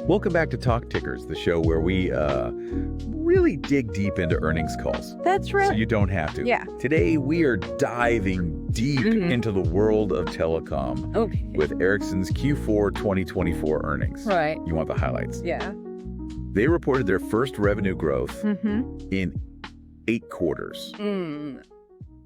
Welcome back to Talk Tickers, the show where we really dig deep into earnings calls. That's right. So you don't have to. Yeah. Today, we are diving deep into the world of telecom with Ericsson's Q4 2024 earnings. Right. You want the highlights? Yeah. They reported their first revenue growth in 8 quarters,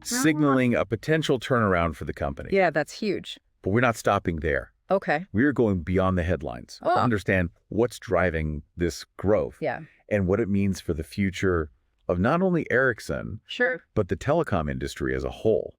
signaling a potential turnaround for the company. Yeah, that's huge. But we're not stopping there. Okay. We are going beyond the headlines to understand what's driving this growth and what it means for the future of not only Ericsson, but the telecom industry as a whole.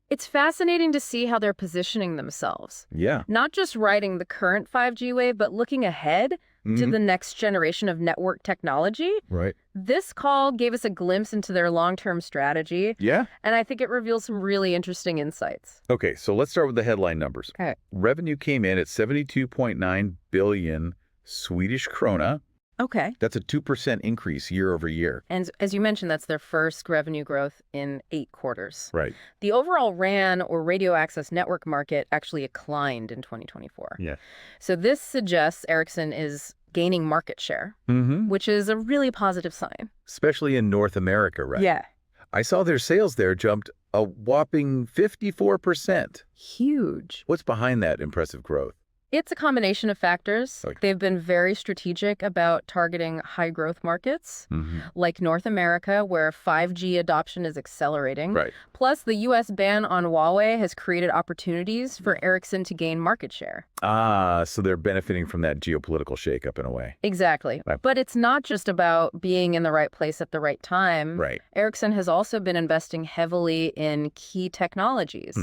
It's fascinating to see how they're positioning themselves. Yeah. Not just riding the current 5G wave, but looking ahead to the next generation of network technology. Right. This call gave us a glimpse into their long-term strategy. Yeah. And I think it reveals some really interesting insights. Okay, so let's start with the headline numbers. Okay. Revenue came in at 72.9 billion Swedish krona. Okay. That's a 2% increase year over year. And as you mentioned, that's their first revenue growth in 8 quarters. Right. The overall RAN, or radio access network market, actually declined in 2024. Yeah. So this suggests Ericsson is gaining market share, which is a really positive sign. Especially in North America, right? Yeah. I saw their sales there jumped a whopping 54%. Huge. What's behind that impressive growth? It's a combination of factors. They've been very strategic about targeting high-growth markets, like North America, where 5G adoption is accelerating. Right. Plus, the U.S. ban on Huawei has created opportunities for Ericsson to gain market share. So they're benefiting from that geopolitical shakeup in a way. Exactly. Right. But it's not just about being in the right place at the right time. Right. Ericsson has also been investing heavily in key technologies,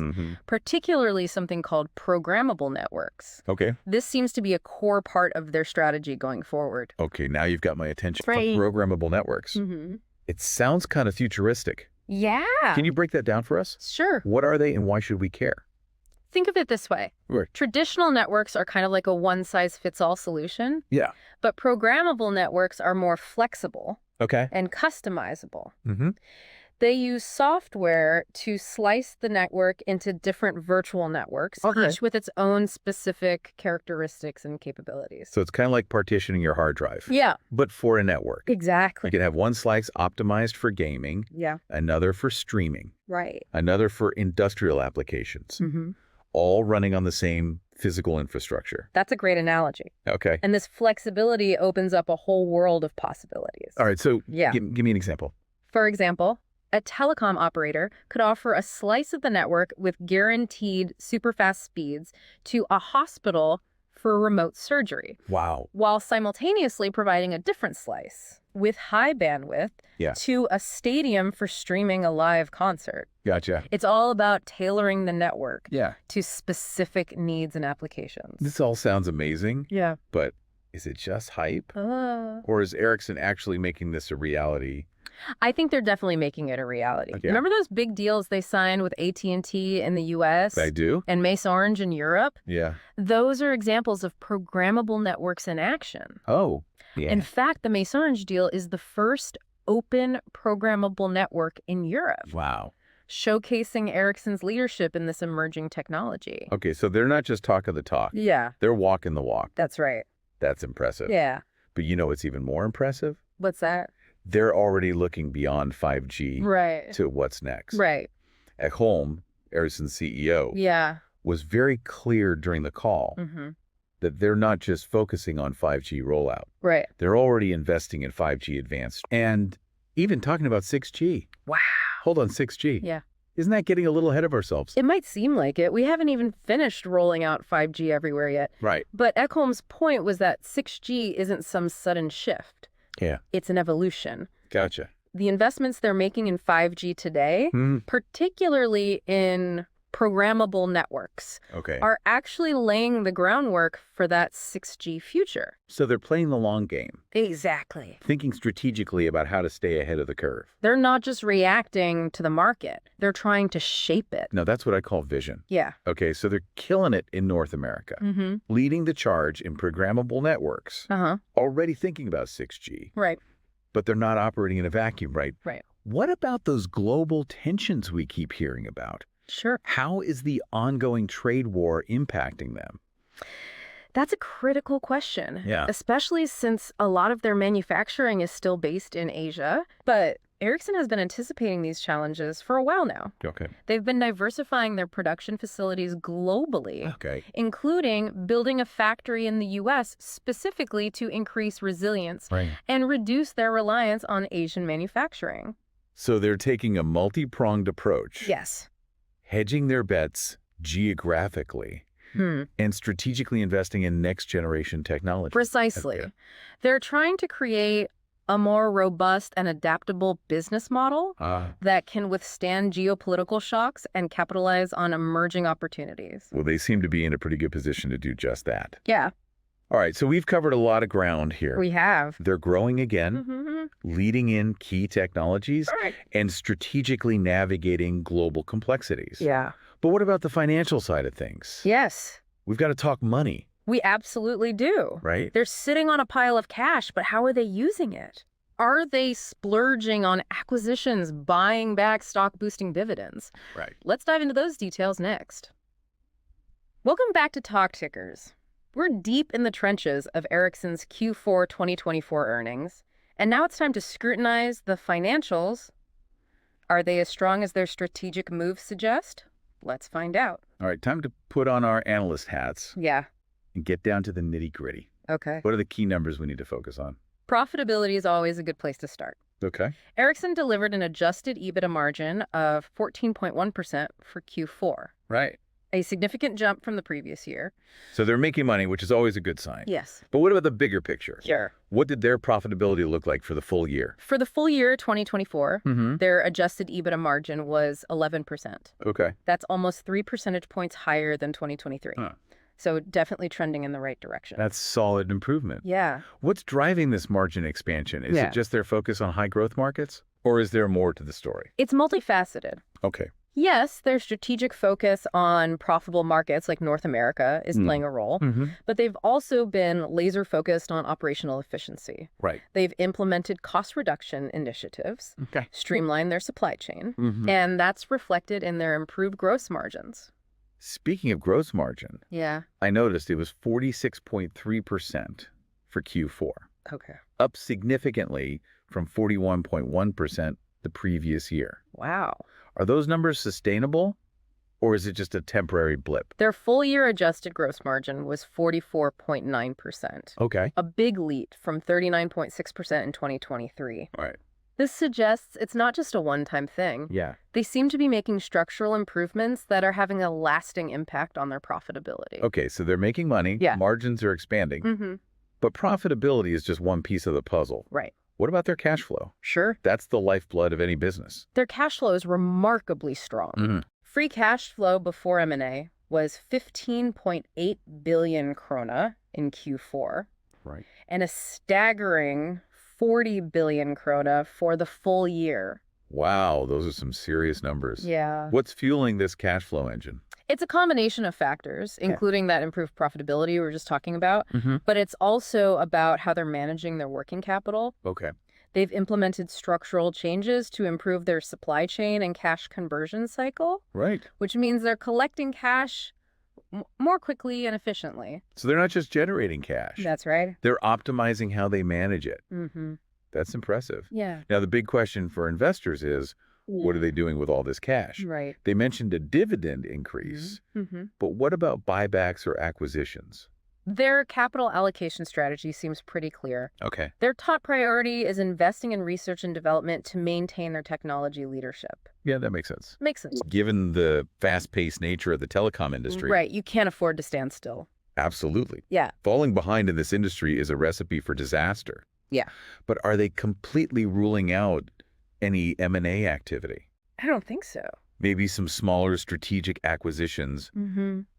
particularly something called programmable networks. Okay. This seems to be a core part of their strategy going forward. Okay, now you've got my attention. Right. Programmable networks. It sounds kind of futuristic. Yeah. Can you break that down for us? Sure. What are they and why should we care? Think of it this way. Right. Traditional networks are kind of like a one-size-fits-all solution. Yeah. But programmable networks are more flexible and customizable. They use software to slice the network into different virtual networks, each with its own specific characteristics and capabilities. So it's kind of like partitioning your hard drive. Yeah. But for a network. Exactly. You can have one slice optimized for gaming. Yeah. Another for streaming. Right. Another for industrial applications. All running on the same physical infrastructure. That's a great analogy. Okay. And this flexibility opens up a whole world of possibilities. All right. So give me an example. For example, a telecom operator could offer a slice of the network with guaranteed super-fast speeds to a hospital for remote surgery. Wow. While simultaneously providing a different slice with high bandwidth to a stadium for streaming a live concert. Gotcha. It's all about tailoring the network to specific needs and applications. This all sounds amazing. Yeah. But is it just hype? Or is Ericsson actually making this a reality? I think they're definitely making it a reality. Okay. Remember those big deals they signed with AT&T in the U.S.? I do. And Orange in Europe? Yeah. Those are examples of programmable networks in action. Oh, yeah. In fact, the Orange deal is the first open programmable network in Europe. Wow. Showcasing Ericsson's leadership in this emerging technology. Okay, so they're not just talking the talk. Yeah. They're walking the walk. That's right. That's impressive. Yeah. But you know what's even more impressive? What's that? They're already looking beyond 5G to what's next. Right. At home, Ericsson's CEO was very clear during the call that they're not just focusing on 5G rollout. Right. They're already investing in 5G advanced and even talking about 6G. Wow. Hold on, 6G. Yeah. Isn't that getting a little ahead of ourselves? It might seem like it. We haven't even finished rolling out 5G everywhere yet. Right. But Ekholm's point was that 6G isn't some sudden shift. Yeah. It's an evolution. Gotcha. The investments they're making in 5G today, particularly in programmable networks, are actually laying the groundwork for that 6G future. So they're playing the long game. Exactly. Thinking strategically about how to stay ahead of the curve. They're not just reacting to the market. They're trying to shape it. No, that's what I call vision. Yeah. Okay, so they're killing it in North America. Leading the charge in programmable networks. Already thinking about 6G. Right. But they're not operating in a vacuum, right? Right. What about those global tensions we keep hearing about? Sure. How is the ongoing trade war impacting them? That's a critical question. Yeah. Especially since a lot of their manufacturing is still based in Asia. But Ericsson has been anticipating these challenges for a while now. Okay. They've been diversifying their production facilities globally, Okay. including building a factory in the U.S. specifically to increase resilience and reduce their reliance on Asian manufacturing. So they're taking a multi-pronged approach. Yes. Hedging their bets geographically and strategically investing in next-generation technology. Precisely. Okay. They're trying to create a more robust and adaptable business model that can withstand geopolitical shocks and capitalize on emerging opportunities. Well, they seem to be in a pretty good position to do just that. Yeah. All right, so we've covered a lot of ground here. We have. They're growing again, leading in key technologies, and strategically navigating global complexities. Yeah. But what about the financial side of things? Yes. We've got to talk money. We absolutely do. Right? They're sitting on a pile of cash, but how are they using it? Are they splurging on acquisitions, buying back stock-boosting dividends? Right. Let's dive into those details next. Welcome back to Talk Tickers. We're deep in the trenches of Ericsson's Q4 2024 earnings, and now it's time to scrutinize the financials. Are they as strong as their strategic moves suggest? Let's find out. All right, time to put on our analyst hats. Yeah. And get down to the nitty-gritty. Okay. What are the key numbers we need to focus on? Profitability is always a good place to start. Okay. Ericsson delivered an adjusted EBITDA margin of 14.1% for Q4. Right. A significant jump from the previous year. So they're making money, which is always a good sign. Yes. But what about the bigger picture? Sure. What did their profitability look like for the full year? For the full year 2024, their adjusted EBITDA margin was 11%. Okay. That's almost 3 percentage points higher than 2023. So definitely trending in the right direction. That's solid improvement. Yeah. What's driving this margin expansion? Is it just their focus on high growth markets? Or is there more to the story? It's multifaceted. Okay. Yes, their strategic focus on profitable markets like North America is playing a role, but they've also been laser focused on operational efficiency. Right. They've implemented cost reduction initiatives, streamlined their supply chain, and that's reflected in their improved gross margins. Speaking of gross margin, I noticed it was 46.3% for Q4. Okay. Up significantly from 41.1% the previous year. Wow. Are those numbers sustainable, or is it just a temporary blip? Their full-year adjusted gross margin was 44.9%. Okay. A big leap from 39.6% in 2023. All right. This suggests it's not just a one-time thing. Yeah. They seem to be making structural improvements that are having a lasting impact on their profitability. Okay, so they're making money. Yeah. Margins are expanding. But profitability is just one piece of the puzzle. Right. What about their cash flow? Sure. That's the lifeblood of any business. Their cash flow is remarkably strong. Free cash flow before M&A was 15.8 billion krona in Q4. Right. And a staggering 40 billion krona for the full year. Wow, those are some serious numbers. Yeah. What's fueling this cash flow engine? It's a combination of factors, including that improved profitability we were just talking about, but it's also about how they're managing their working capital. Okay. They've implemented structural changes to improve their supply chain and cash conversion cycle. Right. Which means they're collecting cash more quickly and efficiently. So they're not just generating cash. That's right. They're optimizing how they manage it. That's impressive. Yeah. Now, the big question for investors is, what are they doing with all this cash? Right. They mentioned a dividend increase, but what about buybacks or acquisitions? Their capital allocation strategy seems pretty clear. Okay. Their top priority is investing in research and development to maintain their technology leadership. Yeah, that makes sense. Makes sense. Given the fast-paced nature of the telecom industry. Right. You can't afford to stand still. Absolutely. Yeah. Falling behind in this industry is a recipe for disaster. Yeah. But are they completely ruling out any M&A activity? I don't think so. Maybe some smaller strategic acquisitions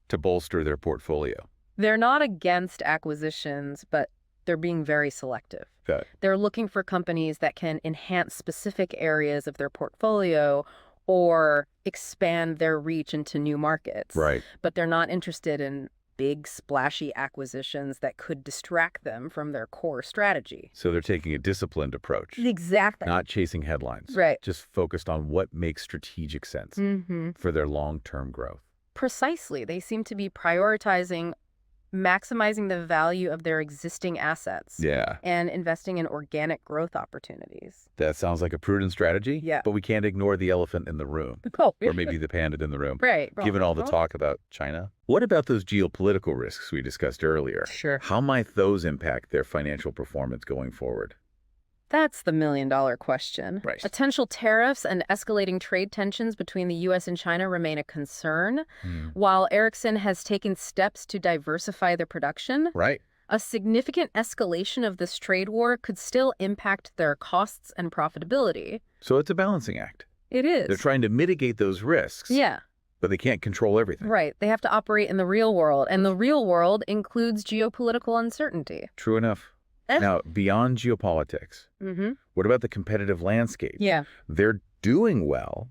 to bolster their portfolio. They're not against acquisitions, but they're being very selective. Okay. They're looking for companies that can enhance specific areas of their portfolio or expand their reach into new markets. Right. But they're not interested in big, splashy acquisitions that could distract them from their core strategy. So they're taking a disciplined approach. Exactly. Not chasing headlines. Right. Just focused on what makes strategic sense for their long-term growth. Precisely. They seem to be prioritizing maximizing the value of their existing assets. Yeah. And investing in organic growth opportunities. That sounds like a prudent strategy. Yeah. But we can't ignore the elephant in the room. Oh. Or maybe the panda in the room. Right. Given all the talk about China. What about those geopolitical risks we discussed earlier? Sure. How might those impact their financial performance going forward? That's the million-dollar question. Right. Potential tariffs and escalating trade tensions between the U.S. and China remain a concern, while Ericsson has taken steps to diversify their production. Right. A significant escalation of this trade war could still impact their costs and profitability. So it's a balancing act. It is. They're trying to mitigate those risks. Yeah. But they can't control everything. Right. They have to operate in the real world, and the real world includes geopolitical uncertainty. True enough. Now, beyond geopolitics, what about the competitive landscape? Yeah. They're doing well,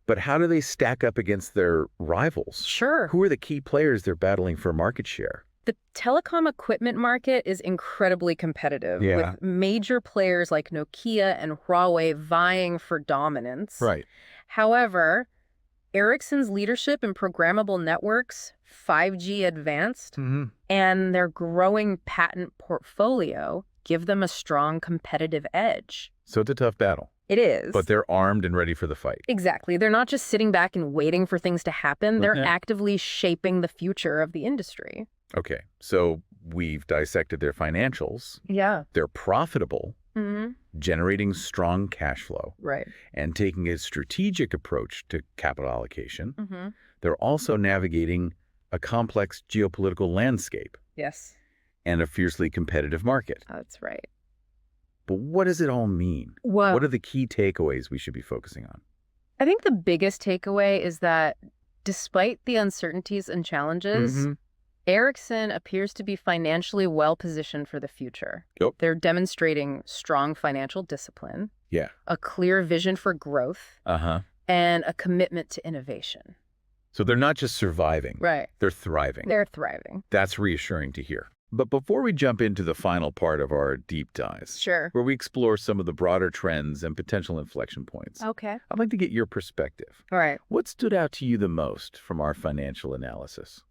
but how do they stack up against their rivals? Sure. Who are the key players they're battling for market share? The telecom equipment market is incredibly competitive, with major players like Nokia and Huawei vying for dominance. Right. However, Ericsson's leadership in programmable networks, 5G advanced, and their growing patent portfolio give them a strong competitive edge. So it's a tough battle. It is. But they're armed and ready for the fight. Exactly. They're not just sitting back and waiting for things to happen. They're actively shaping the future of the industry. Okay, so we've dissected their financials. Yeah. They're profitable, generating strong cash flow, Right. and taking a strategic approach to capital allocation. They're also navigating a complex geopolitical landscape. Yes. And a fiercely competitive market. That's right. But what does it all mean? Well, what are the key takeaways we should be focusing on? I think the biggest takeaway is that despite the uncertainties and challenges, Ericsson appears to be financially well-positioned for the future. Yep. They're demonstrating strong financial discipline, a clear vision for growth, and a commitment to innovation. So they're not just surviving. Right. They're thriving. They're thriving. That's reassuring to hear. But before we jump into the final part of our deep dives, Sure, where we explore some of the broader trends and potential inflection points, okay, I'd like to get your perspective. All right. What stood out to you the most from our financial analysis?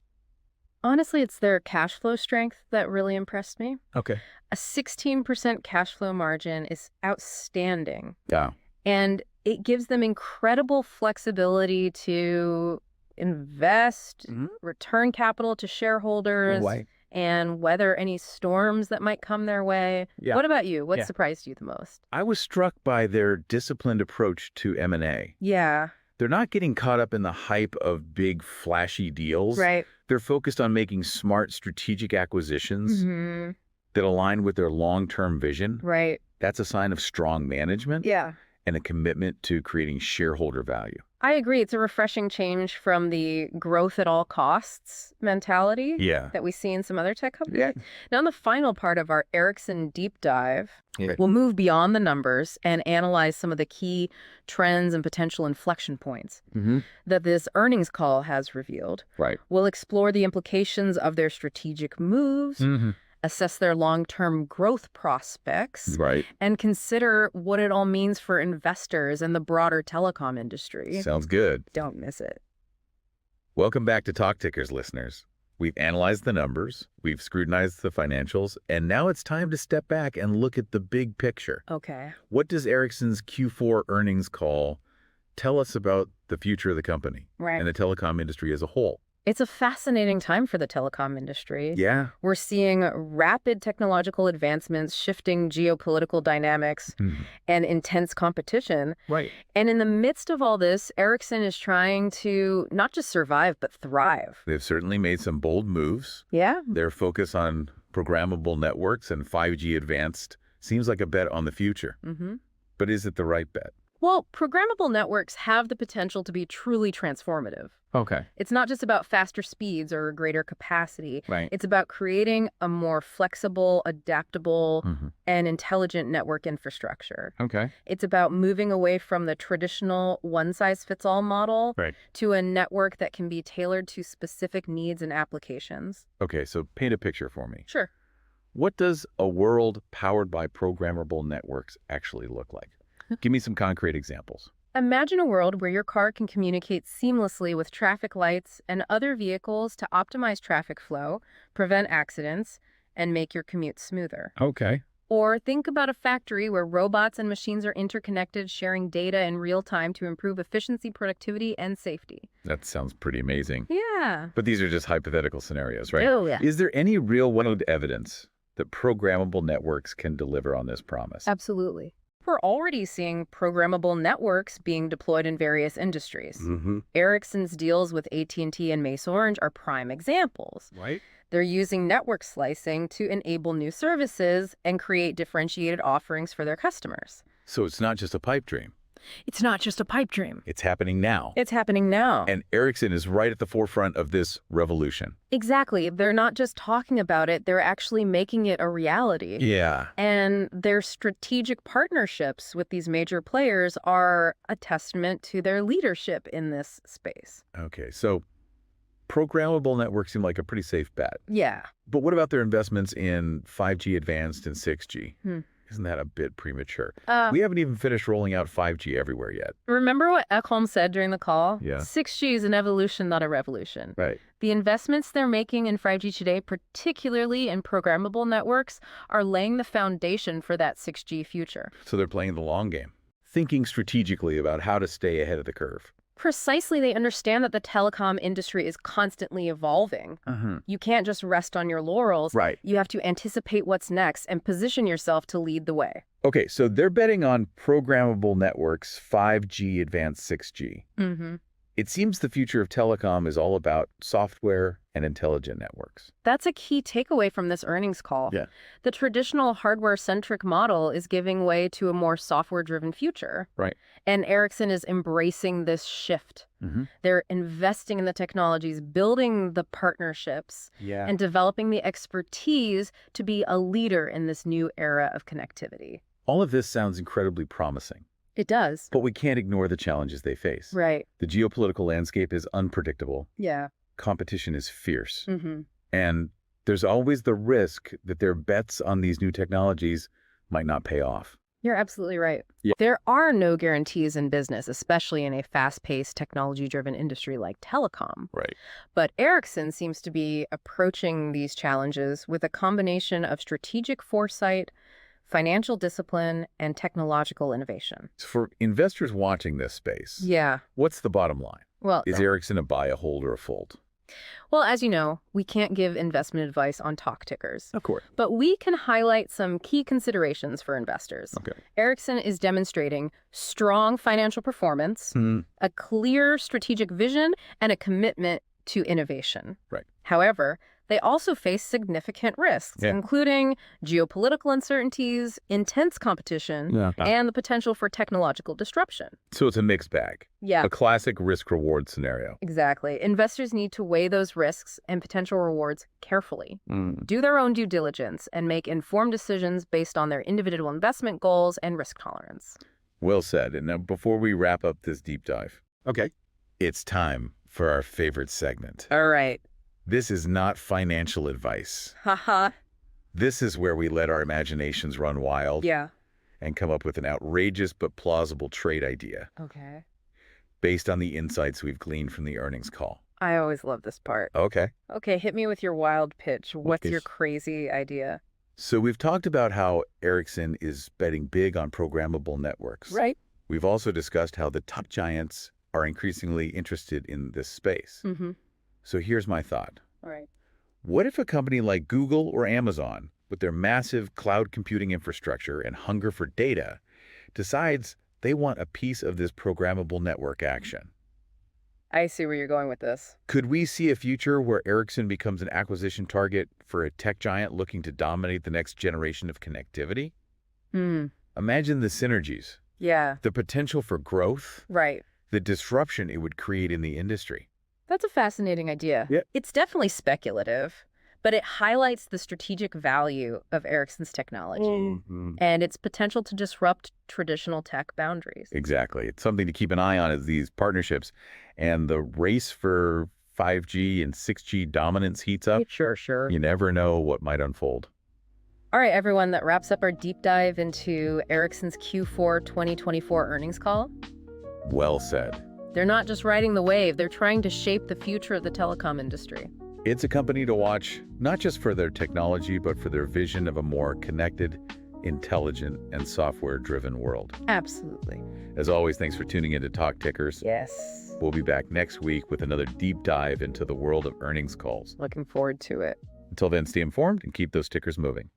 Honestly, it's their cash flow strength that really impressed me. Okay. A 16% cash flow margin is outstanding. Yeah. And it gives them incredible flexibility to invest, return capital to shareholders, and weather any storms that might come their way. Yeah. What about you? What surprised you the most? I was struck by their disciplined approach to M&A. Yeah. They're not getting caught up in the hype of big, flashy deals. Right. They're focused on making smart strategic acquisitions that align with their long-term vision. Right. That's a sign of strong management and a commitment to creating shareholder value. I agree. It's a refreshing change from the growth at all costs mentality that we see in some other tech companies. Yeah. Now, in the final part of our Ericsson deep dive, we'll move beyond the numbers and analyze some of the key trends and potential inflection points that this earnings call has revealed. Right. We'll explore the implications of their strategic moves, assess their long-term growth prospects, and consider what it all means for investors and the broader telecom industry. Sounds good. Don't miss it. Welcome back to Talk Tickers, listeners. We've analyzed the numbers, we've scrutinized the financials, and now it's time to step back and look at the big picture. Okay. What does Ericsson's Q4 earnings call tell us about the future of the company and the telecom industry as a whole? It's a fascinating time for the telecom industry. Yeah. We're seeing rapid technological advancements, shifting geopolitical dynamics, and intense competition. Right. And in the midst of all this, Ericsson is trying to not just survive, but thrive. They've certainly made some bold moves. Yeah. Their focus on programmable networks and 5G advanced seems like a bet on the future. But is it the right bet? Well, programmable networks have the potential to be truly transformative. Okay. It's not just about faster speeds or greater capacity. Right. It's about creating a more flexible, adaptable, and intelligent network infrastructure. Okay. It's about moving away from the traditional one-size-fits-all model to a network that can be tailored to specific needs and applications. Okay, so paint a picture for me. Sure. What does a world powered by programmable networks actually look like? Give me some concrete examples. Imagine a world where your car can communicate seamlessly with traffic lights and other vehicles to optimize traffic flow, prevent accidents, and make your commute smoother. Okay. Or think about a factory where robots and machines are interconnected, sharing data in real time to improve efficiency, productivity, and safety. That sounds pretty amazing. Yeah. But these are just hypothetical scenarios, right? Oh, yeah. Is there any real-world evidence that programmable networks can deliver on this promise? Absolutely. We're already seeing programmable networks being deployed in various industries. Ericsson's deals with AT&T and Orange are prime examples. Right. They're using network slicing to enable new services and create differentiated offerings for their customers. So it's not just a pipe dream. It's not just a pipe dream. It's happening now. It's happening now. And Ericsson is right at the forefront of this revolution. Exactly. They're not just talking about it, they're actually making it a reality. Yeah. And their strategic partnerships with these major players are a testament to their leadership in this space. Okay, so programmable networks seem like a pretty safe bet. Yeah. But what about their investments in 5G Advanced and 6G? Isn't that a bit premature? We haven't even finished rolling out 5G everywhere yet. Remember what Ekholm said during the call? Yeah. 6G is an evolution, not a revolution. Right. The investments they're making in 5G today, particularly in programmable networks, are laying the foundation for that 6G future. So they're playing the long game, thinking strategically about how to stay ahead of the curve. Precisely, they understand that the telecom industry is constantly evolving. You can't just rest on your laurels. Right. You have to anticipate what's next and position yourself to lead the way. Okay, so they're betting on programmable networks, 5G, advanced 6G. It seems the future of telecom is all about software and intelligent networks. That's a key takeaway from this earnings call. Yeah. The traditional hardware-centric model is giving way to a more software-driven future. Right. And Ericsson is embracing this shift. They're investing in the technologies, building the partnerships, and developing the expertise to be a leader in this new era of connectivity. All of this sounds incredibly promising. It does. But we can't ignore the challenges they face. Right. The geopolitical landscape is unpredictable. Yeah. Competition is fierce. And there's always the risk that their bets on these new technologies might not pay off. You're absolutely right. Yeah. There are no guarantees in business, especially in a fast-paced, technology-driven industry like telecom. Right. But Ericsson seems to be approaching these challenges with a combination of strategic foresight, financial discipline, and technological innovation. For investors watching this space, what's the bottom line? Well, is Ericsson a buy, a hold, or a fold? Well, as you know, we can't give investment advice on talk tickers. Of course. But we can highlight some key considerations for investors. Okay. Ericsson is demonstrating strong financial performance, a clear strategic vision, and a commitment to innovation. Right. However, they also face significant risks, including geopolitical uncertainties, intense competition, and the potential for technological disruption. So it's a mixed bag. Yeah. A classic risk-reward scenario. Exactly. Investors need to weigh those risks and potential rewards carefully, do their own due diligence, and make informed decisions based on their individual investment goals and risk tolerance. Well said. And now before we wrap up this deep dive, it's time for our favorite segment. All right. This is not financial advice. Haha. This is where we let our imaginations run wild. And come up with an outrageous but plausible trade idea. Okay. Based on the insights we've gleaned from the earnings call. I always love this part. Okay. Okay, hit me with your wild pitch. What's your crazy idea? So we've talked about how Ericsson is betting big on programmable networks. Right. We've also discussed how the top giants are increasingly interested in this space. So here's my thought. All right. What if a company like Google or Amazon, with their massive cloud computing infrastructure and hunger for data, decides they want a piece of this programmable network action? I see where you're going with this. Could we see a future where Ericsson becomes an acquisition target for a tech giant looking to dominate the next generation of connectivity? Imagine the synergies. Yeah. The potential for growth. Right. The disruption it would create in the industry. That's a fascinating idea. Yeah. It's definitely speculative, but it highlights the strategic value of Ericsson's technology and its potential to disrupt traditional tech boundaries. Exactly. It's something to keep an eye on as these partnerships and the race for 5G and 6G dominance heats up. Sure. You never know what might unfold. All right, everyone, that wraps up our deep dive into Ericsson's Q4 2024 earnings call. Well said. They're not just riding the wave, they're trying to shape the future of the telecom industry. It's a company to watch, not just for their technology, but for their vision of a more connected, intelligent, and software-driven world. Absolutely. As always, thanks for tuning in to Talk Tickers. Yes. We'll be back next week with another deep dive into the world of earnings calls. Looking forward to it. Until then, stay informed and keep those tickers moving.